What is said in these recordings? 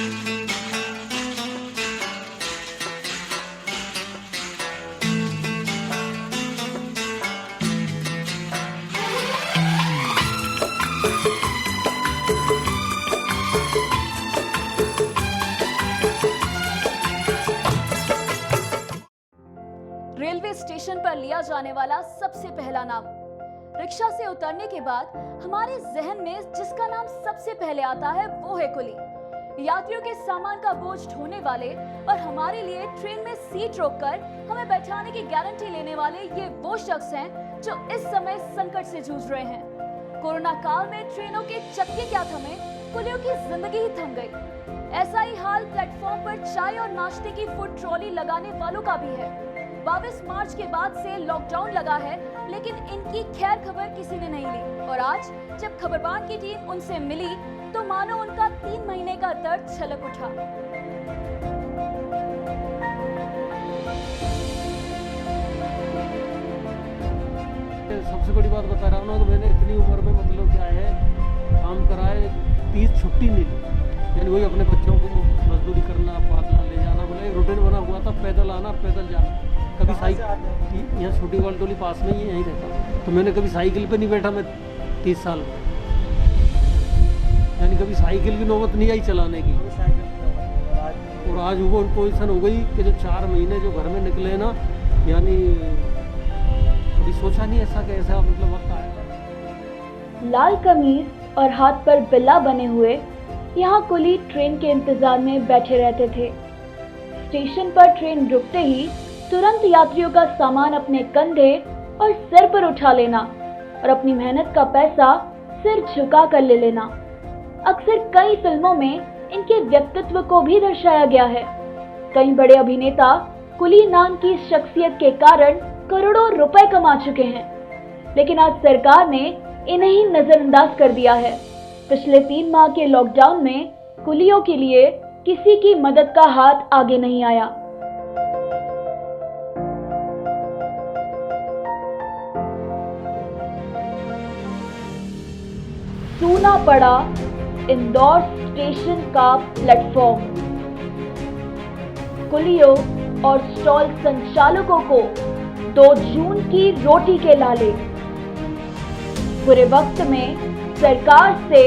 Railway station पर लिया जाने वाला सबसे पहला नाम। रिक्शा से उतरने के बाद हमारे जहन में जिसका नाम सबसे पहले आता है वो है कुली। यात्रियों के सामान का बोझ ढोने वाले और हमारे लिए ट्रेन में सीट रोककर हमें बैठाने की गारंटी लेने वाले ये वो शख्स हैं जो इस समय संकट से जूझ रहे हैं। कोरोना काल में ट्रेनों के चक्के क्या थमे, कुलियों की जिंदगी ही थम गई। ऐसा ही हाल प्लेटफॉर्म पर चाय और नाश्ते की फूड ट्रॉली लगाने वालों का भी है। 22 मार्च के बाद से लॉकडाउन लगा है, लेकिन इनकी खैर खबर किसी ने नहीं ली। और आज जब खबरबान की टीम उनसे मिली तो मानो उनका 3 महीने का दर्द छलक उठा। सबसे बड़ी बात बता रहा हूँ ना, तो मैंने इतनी उम्र में मतलब क्या है काम करा है, 30 छुट्टी नहीं ली। यानी वही अपने बच्चों को मजदूरी करना, पालना, ले जाना, बोले एक रूटीन बना हुआ था, पैदल आना पैदल जाना। कभी साइकिल, यहाँ छोटी वालटोली पास में ही यहीं रहता, तो मैंने कभी साइकिल पे नहीं बैठा मैं 30 साल में। यानी कभी साइकिल की नौबत नहीं आई चलाने की। और आज वो पोजीशन हो गई कि जो 4 महीने जो घर में निकले ना, यानी कभी सोचा नहीं ऐसा कैसा मतलब वक्त आएगा। लाल कमीज और हाथ पर बिल्ला बने हुए यहाँ कुली ट्रेन के इंतजार में बैठे रहते थे। स्टेशन पर ट्रेन रुकते ही तुरंत यात्रियों का सामान अपने कंधे और सिर पर उठा लेना और अपनी मेहनत का पैसा सिर झुका कर ले लेना। अक्सर कई फिल्मों में इनके व्यक्तित्व को भी दर्शाया गया है। कई बड़े अभिनेता कुली नाम की शख्सियत के कारण करोड़ों रुपए कमा चुके हैं, लेकिन आज सरकार ने इन्हें ही नजरअंदाज कर दिया है। पिछले 3 माह के लॉकडाउन में कुलियों के लिए किसी की मदद का हाथ आगे नहीं आया। सूना पड़ा इंदौर स्टेशन का प्लेटफॉर्म। कुलियों और स्टॉल संचालकों को 2 जून की रोटी के लाले। बुरे वक्त में सरकार से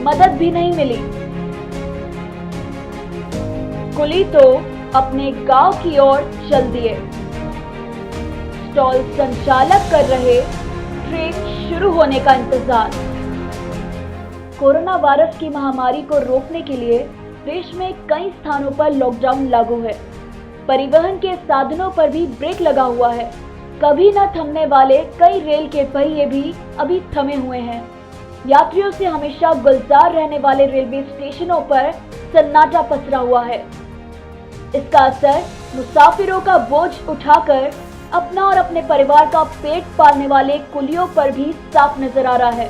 मदद भी नहीं मिली। कुली तो अपने गांव की ओर चल दिए। स्टॉल संचालक कर रहे ट्रेन शुरू होने का इंतजार। कोरोना वायरस की महामारी को रोकने के लिए देश में कई स्थानों पर लॉकडाउन लागू है। परिवहन के साधनों पर भी ब्रेक लगा हुआ है। कभी न थमने वाले कई रेल के पहिए भी अभी थमे हुए हैं। यात्रियों से हमेशा गुलजार रहने वाले रेलवे स्टेशनों पर सन्नाटा पसरा हुआ है। इसका असर मुसाफिरों का बोझ उठाकर अपना और अपने परिवार का पेट पालने वाले कुलियों पर भी साफ नजर आ रहा है।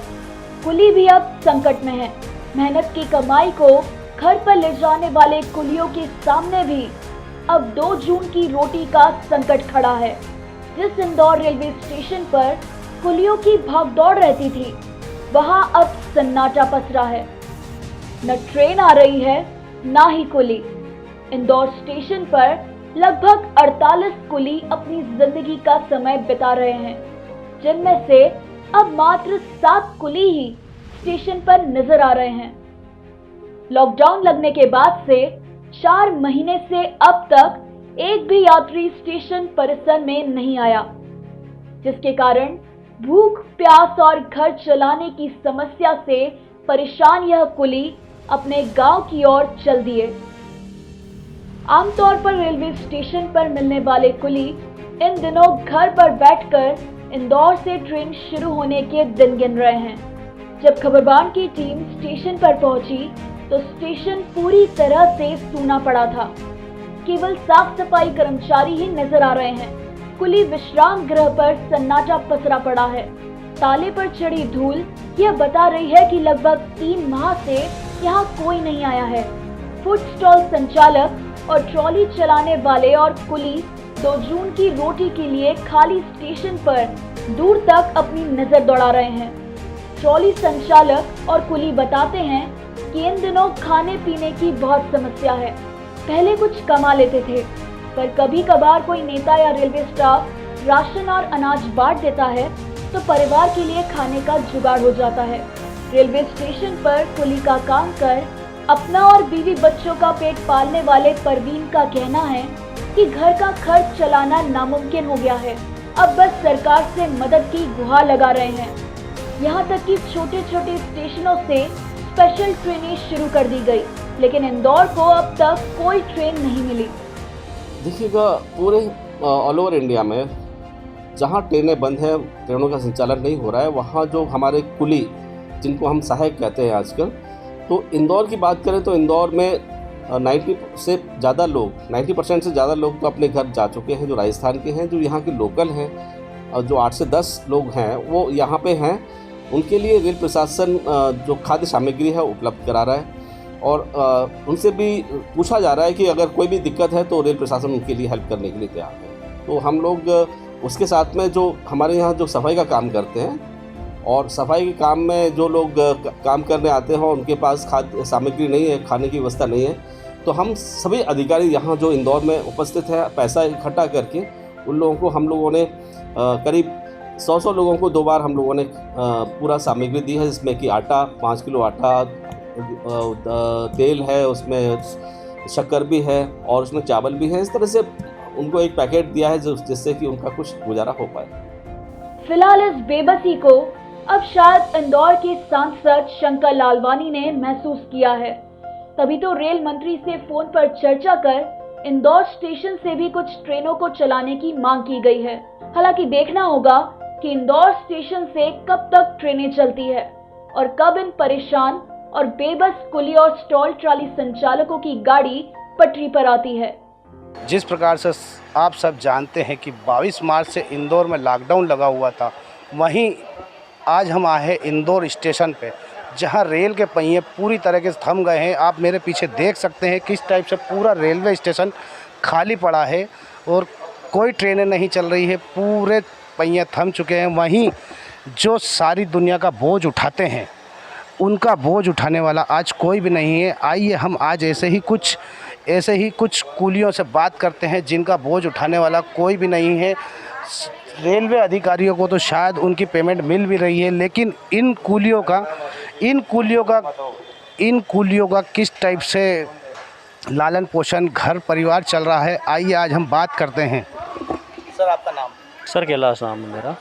कुली भी अब संकट में है। मेहनत की कमाई को घर पर ले जाने वाले कुलियों के सामने भी अब 2 जून की रोटी का संकट खड़ा है। जिस इंदौर रेलवे स्टेशन पर कुलियों की भागदौड़ रहती थी, वहां अब सन्नाटा पसरा है। न ट्रेन आ रही है, ना ही कुली। इंदौर स्टेशन पर लगभग 48 कुली अपनी जिंदगी का समय बिता रहे हैं, जिनमें से अब मात्र 7 कुली ही स्टेशन पर नजर आ रहे हैं। लॉकडाउन लगने के बाद से 4 महीने से अब तक एक भी यात्री स्टेशन परिसर में नहीं आया, जिसके कारण भूख, प्यास और घर चलाने की समस्या से परेशान यह कुली अपने गांव की ओर चल दिए। आमतौर पर रेलवे स्टेशन पर मिलने वाले कुली इन दिनों घर पर बैठकर इंदौर से ट्रेन शुरू होने के दिन गिन रहे हैं। जब खबरबान की टीम स्टेशन पर पहुंची तो स्टेशन पूरी तरह से सूना पड़ा था। केवल साफ सफाई कर्मचारी ही नजर आ रहे हैं। कुली विश्राम गृह पर सन्नाटा पसरा पड़ा है। ताले पर चढ़ी धूल यह बता रही है कि लगभग 3 माह से यहाँ कोई नहीं आया है। फूड स्टॉल संचालक और ट्रॉली चलाने वाले और कुली 2 जून की रोटी के लिए खाली स्टेशन पर दूर तक अपनी नजर दौड़ा रहे हैं। ट्रॉली संचालक और कुली बताते हैं कि इन दिनों खाने पीने की बहुत समस्या है। पहले कुछ कमा लेते थे, पर कभी कभार कोई नेता या रेलवे स्टाफ राशन और अनाज बांट देता है तो परिवार के लिए खाने का जुगाड़ हो जाता है। रेलवे स्टेशन पर कुली का काम कर अपना और बीवी बच्चों का पेट पालने वाले परवीन का कहना है कि घर का खर्च चलाना नामुमकिन हो गया है। अब बस सरकार से मदद की गुहार लगा रहे हैं। यहाँ तक कि छोटे छोटे स्टेशनों से स्पेशल ट्रेनें शुरू कर दी गई, लेकिन इंदौर को अब तक कोई ट्रेन नहीं मिली। देखिएगा, पूरे ऑल ओवर इंडिया में जहाँ ट्रेनें बंद हैं, ट्रेनों का संचालन नहीं हो रहा है, वहाँ जो हमारे कुली, जिनको हम सहायक कहते हैं आजकल, तो इंदौर की बात करें तो इंदौर में 90% से ज़्यादा लोग तो अपने घर जा चुके हैं, जो राजस्थान के हैं, जो यहाँ के लोकल हैं, और जो 8 से 10 लोग हैं वो यहाँ पे हैं। उनके लिए रेल प्रशासन जो खाद्य सामग्री है उपलब्ध करा रहा है, और उनसे भी पूछा जा रहा है कि अगर कोई भी दिक्कत है तो रेल प्रशासन उनके लिए हेल्प करने के लिए तैयार है। तो हम लोग उसके साथ में जो हमारे यहाँ जो सफाई का काम करते हैं, और सफाई के काम में जो लोग काम करने आते हैं उनके पास खाद्य सामग्री नहीं है, खाने की व्यवस्था नहीं है, तो हम सभी अधिकारी यहाँ जो इंदौर में उपस्थित हैं, पैसा इकट्ठा करके उन लोगों को हम लोगों ने करीब 100 लोगों को 2 बार हम लोगों ने पूरा सामग्री दी है, जिसमें कि आटा 5 किलो आटा, तेल है, उसमें शक्कर भी है और उसमें चावल भी है। इस तरह से उनको एक पैकेट दिया है जिससे कि उनका कुछ गुजारा हो पाए। फिलहाल इस बेबसी को अब शायद इंदौर के सांसद शंकर लालवानी ने महसूस किया है, तभी तो रेल मंत्री से फोन पर चर्चा कर इंदौर स्टेशन से भी कुछ ट्रेनों को चलाने की मांग की गई है। हालांकि देखना होगा कि इंदौर स्टेशन से कब तक ट्रेनें चलती है और कब इन परेशान और बेबस कुली और स्टॉल ट्रॉली संचालकों की गाड़ी पटरी पर आती है। जिस प्रकार से आप सब जानते हैं कि 22 मार्च से इंदौर में लॉकडाउन लगा हुआ था, वहीं आज हम आए हैं इंदौर स्टेशन पे, जहां रेल के पहिए पूरी तरीके से थम गए हैं। आप मेरे पीछे देख सकते हैं किस टाइप से पूरा रेलवे स्टेशन खाली पड़ा है और कोई ट्रेनें नहीं चल रही है, पूरे पहिए थम चुके हैं। वहीं जो सारी दुनिया का बोझ उठाते हैं, उनका बोझ उठाने वाला आज कोई भी नहीं है। आइए हम आज ऐसे ही कुछ कुलियों से बात करते हैं जिनका बोझ उठाने वाला कोई भी नहीं है। रेलवे अधिकारियों को तो शायद उनकी पेमेंट मिल भी रही है, लेकिन इन कुलियों का किस टाइप से लालन पोषण घर परिवार चल रहा है, आइए आज हम बात करते हैं। सर, आपका नाम? सर, कैलाश नाम है मेरा।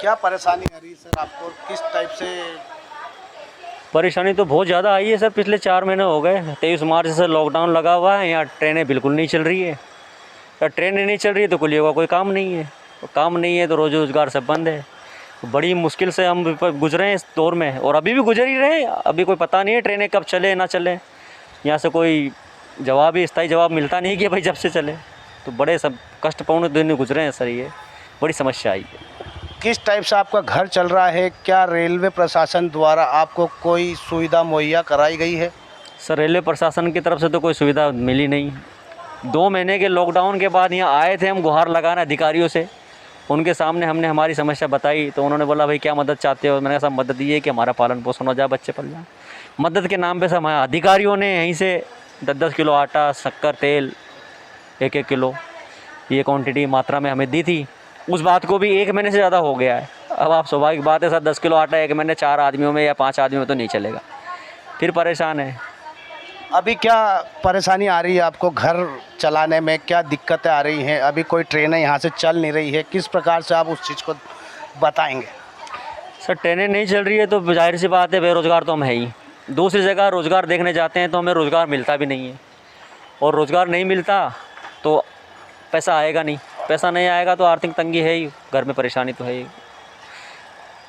क्या परेशानी आ रही है सर आपको, किस टाइप से? परेशानी तो बहुत ज़्यादा आई है सर, पिछले 4 महीने हो गए। 23 मार्च से लॉकडाउन लगा हुआ है, यहाँ ट्रेनें बिल्कुल नहीं चल रही है। या ट्रेनें नहीं चल रही है तो कुलियों का कोई काम नहीं है, काम नहीं है तो रोज़गार सब बंद है। बड़ी मुश्किल से हम गुजरे हैं इस दौर में, और अभी भी गुजर ही रहे हैं। अभी कोई पता नहीं है ट्रेनें कब चले ना चले, यहाँ से कोई जवाब ही स्थायी जवाब मिलता नहीं कि भाई जब से चले। तो बड़े सब कष्टपूर्ण दिन गुजरे हैं सर, ये बड़ी समस्या आई है। किस टाइप से आपका घर चल रहा है? क्या रेलवे प्रशासन द्वारा आपको कोई सुविधा मुहैया कराई गई है? सर, रेलवे प्रशासन की तरफ से तो कोई सुविधा मिली नहीं। 2 महीने के लॉकडाउन के बाद यहाँ आए थे हम गुहार लगाना अधिकारियों से, उनके सामने हमने हमारी समस्या बताई तो उन्होंने बोला भाई क्या मदद चाहते हो। मैंने कहा सब मदद ये है कि हमारा पालन पोषण हो जाए, बच्चे पल जाए। मदद के नाम पे सब अधिकारियों ने यहीं से 10-10 किलो आटा, शक्कर, तेल 1-1 किलो ये क्वांटिटी मात्रा में हमें दी थी। उस बात को भी 1 महीने से ज़्यादा हो गया है। अब आप स्वाभाविक बात है सर, 10 किलो आटा 1 महीने 4 आदमियों में या 5 आदमियों में तो नहीं चलेगा, फिर परेशान है। अभी क्या परेशानी आ रही है आपको घर चलाने में, क्या दिक्कतें आ रही हैं? अभी कोई ट्रेनें यहाँ से चल नहीं रही है, किस प्रकार से आप उस चीज़ को बताएंगे? सर, ट्रेनें नहीं चल रही है तो जाहिर सी बात है बेरोज़गार तो हम है ही। दूसरी जगह रोज़गार देखने जाते हैं तो हमें रोज़गार मिलता भी नहीं है, और रोज़गार नहीं मिलता तो पैसा आएगा नहीं, पैसा नहीं आएगा तो आर्थिक तंगी है ही, घर में परेशानी तो है ही।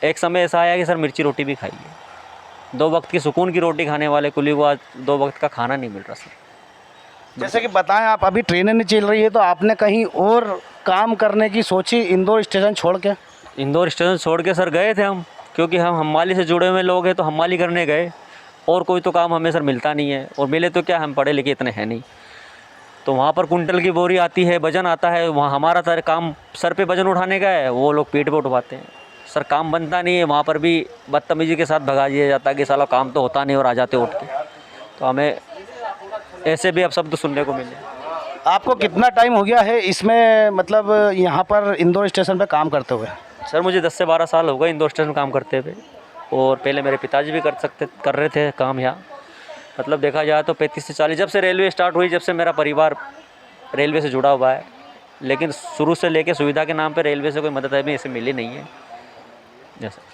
एक समय ऐसा आया कि सर मिर्ची रोटी भी खाई है। 2 वक्त की सुकून की रोटी खाने वाले कुली को आज 2 वक्त का खाना नहीं मिल रहा सर। जैसे कि बताएं, आप अभी ट्रेनें नहीं चल रही है तो आपने कहीं और काम करने की सोची इंदौर स्टेशन छोड़ के? इंदौर स्टेशन छोड़ के सर गए थे हम, क्योंकि हम हमाली से जुड़े हुए लोग हैं तो हमाली करने गए, और कोई तो काम हमें सर मिलता नहीं है। और मिले तो क्या, हम पढ़े लिखे इतने हैं नहीं। तो वहाँ पर कुंटल की बोरी आती है, वजन आता है, वहाँ हमारा सर काम सर पे वजन उठाने का है, वो लोग पीठ पे उठवाते हैं। सर काम बनता नहीं है, वहाँ पर भी बदतमीजी के साथ भगा दिया जाता है कि साला काम तो होता नहीं और आ जाते उठ के। तो हमें ऐसे भी अब शब्द सुनने को मिले। आपको कितना टाइम हो गया है इसमें, मतलब यहाँ पर इंदौर स्टेशन पे काम करते हुए? सर मुझे 10 से 12 साल हो गए इंदौर स्टेशन में काम करते हुए, और पहले मेरे पिताजी भी कर रहे थे काम यहाँ। मतलब देखा जाए तो 35 से 40, जब से रेलवे स्टार्ट हुई, जब से मेरा परिवार रेलवे से जुड़ा हुआ है, लेकिन शुरू से लेके सुविधा के नाम पे रेलवे से कोई मदद अभी ऐसे मिली नहीं है। जैसा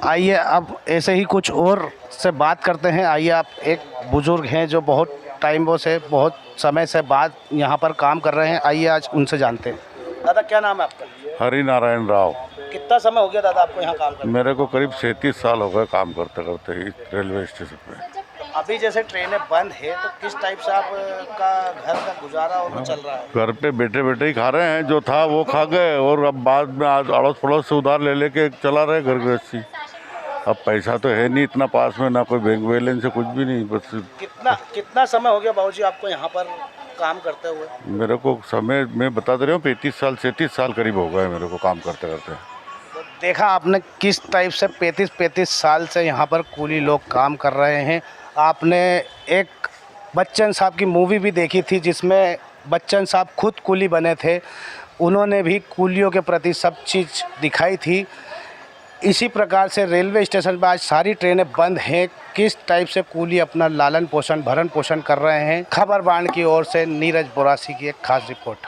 आइए अब ऐसे ही कुछ और से बात करते हैं। आइए, आप एक बुजुर्ग हैं जो बहुत टाइमों से, बहुत समय से बाद यहाँ पर काम कर रहे हैं। आइए आज उनसे जानते हैं। दादा क्या नाम है आपका? हरि नारायण राव। कितना समय हो गया दादा आपको यहाँ काम करते? मेरे को करीब 37 साल हो गए काम करते करते ही रेलवे स्टेशन पे। अभी जैसे ट्रेनें बंद है तो किस टाइप से आपका घर का गुजारा और चल रहा है? घर पे बैठे बैठे ही खा रहे हैं, जो था वो खा गए, और अब बाद में आज अड़ोस पड़ोस से उधार ले लेके चला रहे घर गृहस्थी। अब पैसा तो है नहीं इतना पास में, ना कोई बैंक बैलेंस है, कुछ भी नहीं। बस कितना समय हो गया बाबूजी आपको यहाँ पर काम करते हुए? मेरे को समय मैं बता दे रहा हूँ 35 साल 37 साल करीब हो गए मेरे को काम करते करते। तो देखा आपने किस टाइप से 35 साल से यहाँ पर कूली लोग काम कर रहे हैं। आपने एक बच्चन साहब की मूवी भी देखी थी जिसमें बच्चन साहब खुद कूली बने थे, उन्होंने भी कूलियों के प्रति सब चीज़ दिखाई थी। इसी प्रकार से रेलवे स्टेशन पर आज सारी ट्रेनें बंद हैं, किस टाइप से कूली अपना लालन पोषण भरण पोषण कर रहे हैं। खबर बाण की ओर से नीरज बोरासी की एक खास रिपोर्ट।